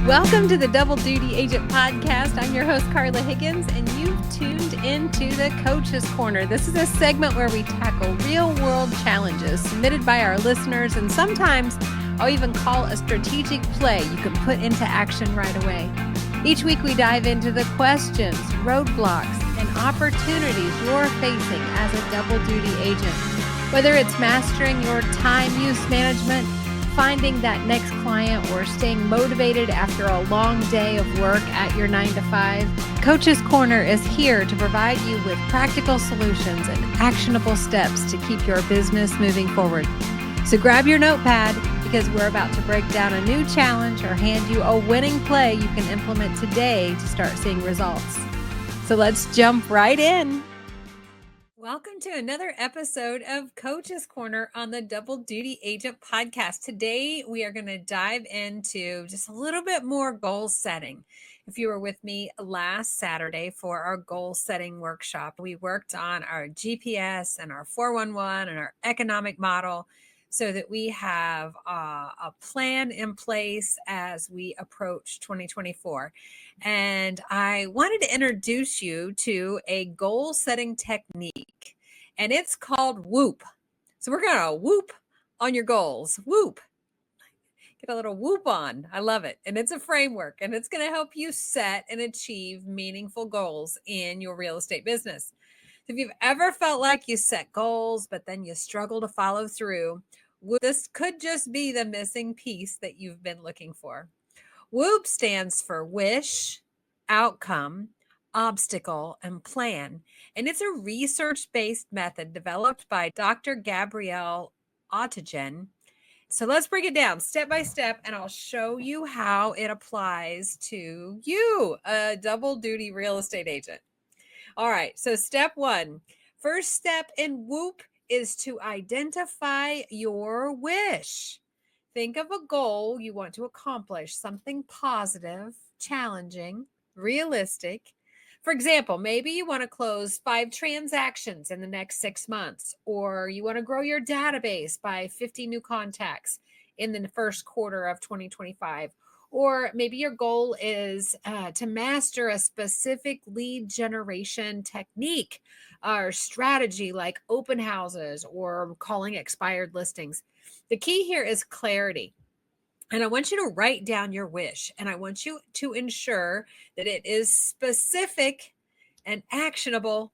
Welcome to the Double Duty Agent Podcast. I'm your host, Carla Higgins, and you've tuned into the Coach's Corner. This is a segment where we tackle real-world challenges submitted by our listeners, and sometimes I'll even call a strategic play you can put into action right away. Each week we dive into the questions, roadblocks, and opportunities you're facing as a double duty agent. Whether it's mastering your time use management, finding that next client, or staying motivated after a long day of work at your 9-to-5, Coach's Corner is here to provide you with practical solutions and actionable steps to keep your business moving forward. So grab your notepad because we're about to break down a new challenge or hand you a winning play you can implement today to start seeing results. So let's jump right in. Welcome to another episode of Coach's Corner on the Double Duty Agent Podcast. Today, we are going to dive into just a little bit more goal setting. If you were with me last Saturday for our goal setting workshop, we worked on our GPS and our 411 and our economic model so that we have a plan in place as we approach 2024. And I wanted to introduce you to a goal setting technique, and it's called WOOP. So we're going to whoop on your goals. WOOP. Get a little whoop on. I love it. And it's a framework, and it's going to help you set and achieve meaningful goals in your real estate business. If you've ever felt like you set goals, but then you struggle to follow through, this could just be the missing piece that you've been looking for. WOOP stands for wish, outcome, obstacle, and plan. And it's a research-based method developed by Dr. Gabriele Oettingen. So let's break it down step by step, and I'll show you how it applies to you, a double duty real estate agent. All right, so step one. First step in WOOP is to identify your wish. Think of a goal you want to accomplish, something positive, challenging, realistic. For example, maybe you want to close 5 transactions in the next 6 months, or you want to grow your database by 50 new contacts in the first quarter of 2025. Or maybe your goal is to master a specific lead generation technique or strategy like open houses or calling expired listings. The key here is clarity. And I want you to write down your wish, and I want you to ensure that it is specific and actionable,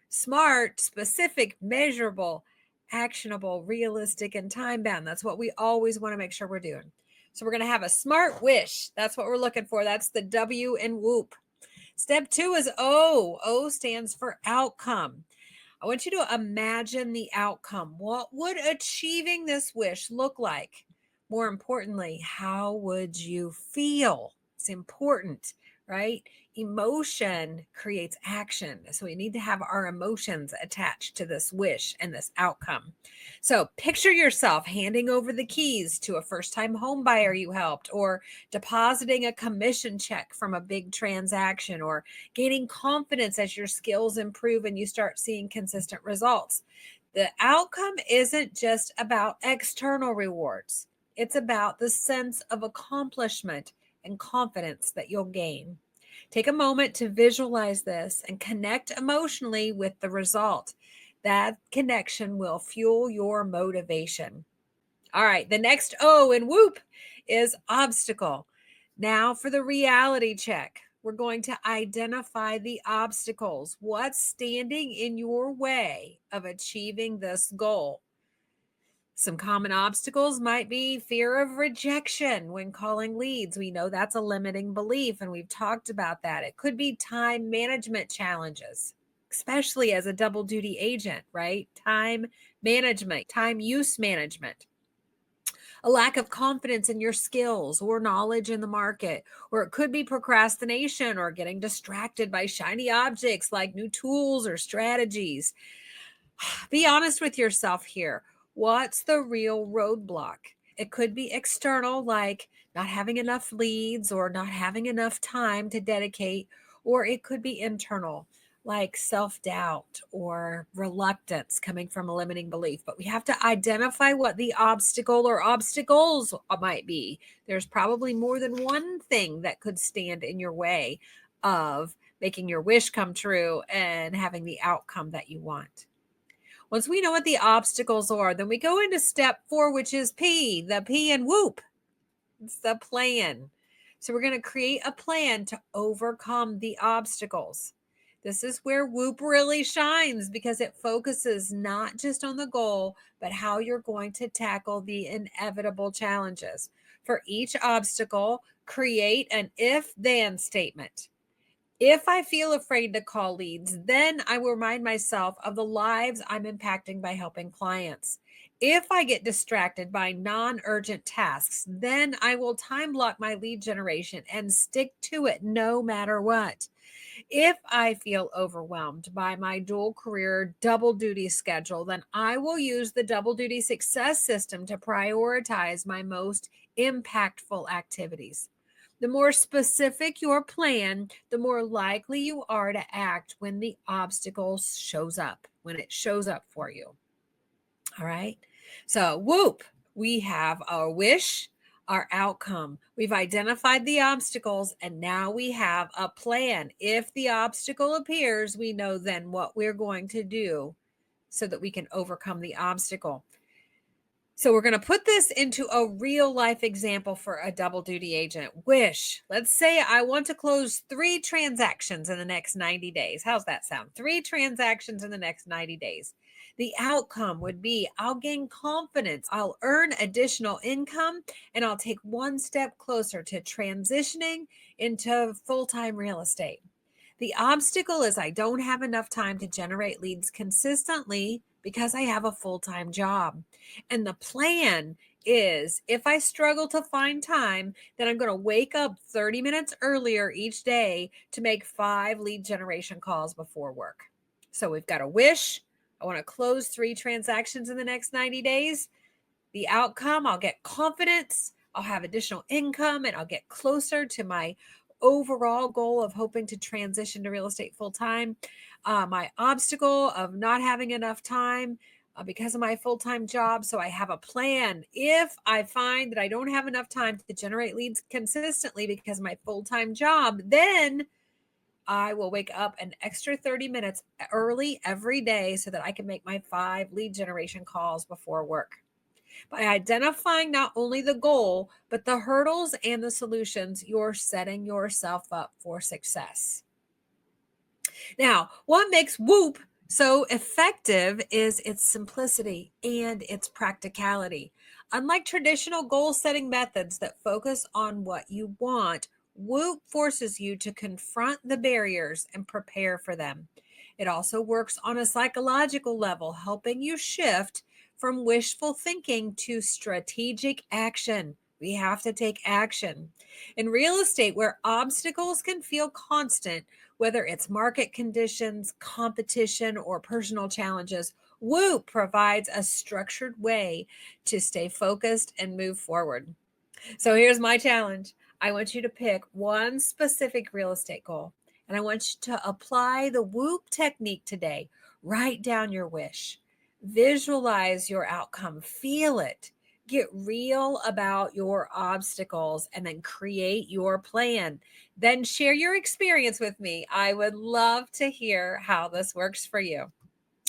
smart, specific, measurable, actionable, realistic, and time-bound. That's what we always want to make sure we're doing. So we're going to have a smart wish. That's what we're looking for. That's the W in WOOP. Step 2 is O. O stands for outcome. I want you to imagine the outcome. What would achieving this wish look like? More importantly, how would you feel? It's important, right? Emotion creates action. So we need to have our emotions attached to this wish and this outcome. So picture yourself handing over the keys to a first-time home buyer you helped, or depositing a commission check from a big transaction, or gaining confidence as your skills improve and you start seeing consistent results. The outcome isn't just about external rewards. It's about the sense of accomplishment and confidence that you'll gain. Take a moment to visualize this and connect emotionally with the result. That connection will fuel your motivation. All right, the next O in WOOP is obstacle. Now for the reality check. We're going to identify the obstacles. What's standing in your way of achieving this goal? Some common obstacles might be fear of rejection when calling leads. We know that's a limiting belief, and we've talked about that. It could be time management challenges, especially as a double duty agent, right? Time management, time use management. A lack of confidence in your skills or knowledge in the market, or it could be procrastination or getting distracted by shiny objects like new tools or strategies. Be honest with yourself here. What's the real roadblock? It could be external, like not having enough leads or not having enough time to dedicate, or it could be internal. like self-doubt or reluctance coming from a limiting belief, but we have to identify what the obstacle or obstacles might be. There's probably more than one thing that could stand in your way of making your wish come true and having the outcome that you want. Once we know what the obstacles are, then we go into step 4, which is P, the P in WOOP. It's the plan. So we're going to create a plan to overcome the obstacles. This is where WOOP really shines because it focuses not just on the goal, but how you're going to tackle the inevitable challenges. For each obstacle, create an if-then statement. If I feel afraid to call leads, then I will remind myself of the lives I'm impacting by helping clients. If I get distracted by non-urgent tasks, then I will time block my lead generation and stick to it no matter what. If I feel overwhelmed by my dual career double duty schedule, then I will use the double duty success system to prioritize my most impactful activities. The more specific your plan, the more likely you are to act when the obstacle shows up, when it shows up for you. All right. So, WOOP, we have our wish, our outcome. We've identified the obstacles, and now we have a plan. If the obstacle appears, we know then what we're going to do so that we can overcome the obstacle. So we're going to put this into a real life example for a double duty agent. Wish, let's say I want to close 3 transactions in the next 90 days. How's that sound? 3 transactions in the next 90 days. The outcome would be I'll gain confidence, I'll earn additional income, and I'll take one step closer to transitioning into full-time real estate. The obstacle is I don't have enough time to generate leads consistently because I have a full-time job. And the plan is if I struggle to find time, then I'm going to wake up 30 minutes earlier each day to make 5 lead generation calls before work. So we've got a wish. I want to close 3 transactions in the next 90 days. The outcome, I'll get confidence, I'll have additional income, and I'll get closer to my overall goal of hoping to transition to real estate full-time. My obstacle of not having enough time because of my full-time job. So I have a plan. If I find that I don't have enough time to generate leads consistently because of my full-time job, then I will wake up an extra 30 minutes early every day so that I can make my 5 lead generation calls before work. By identifying not only the goal, but the hurdles and the solutions, you're setting yourself up for success. Now, what makes WOOP so effective is its simplicity and its practicality. Unlike traditional goal-setting methods that focus on what you want, WOOP forces you to confront the barriers and prepare for them. It also works on a psychological level, helping you shift from wishful thinking to strategic action. We have to take action. In real estate, where obstacles can feel constant, whether it's market conditions, competition, or personal challenges, WOOP provides a structured way to stay focused and move forward. So here's my challenge. I want you to pick one specific real estate goal, and I want you to apply the WOOP technique today. Write down your wish. Visualize your outcome, feel it, get real about your obstacles, and then create your plan. Then share your experience with me. I would love to hear how this works for you.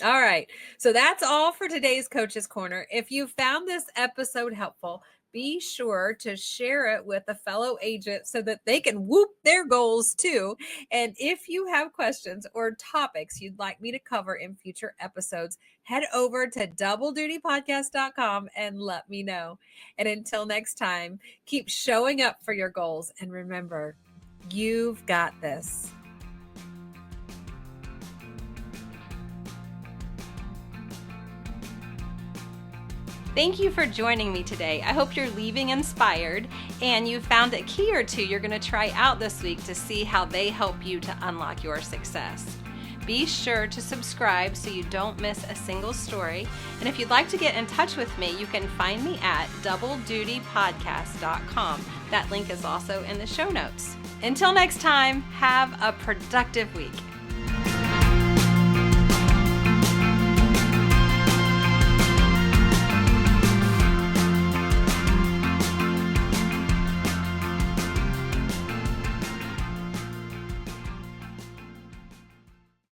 All right. So that's all for today's Coach's Corner. If you found this episode helpful, be sure to share it with a fellow agent so that they can WOOP their goals too. And if you have questions or topics you'd like me to cover in future episodes, head over to doubledutypodcast.com and let me know. And until next time, keep showing up for your goals. And remember, you've got this. Thank you for joining me today. I hope you're leaving inspired and you found a key or two you're going to try out this week to see how they help you to unlock your success. Be sure to subscribe so you don't miss a single story. And if you'd like to get in touch with me, you can find me at doubledutypodcast.com. That link is also in the show notes. Until next time, have a productive week.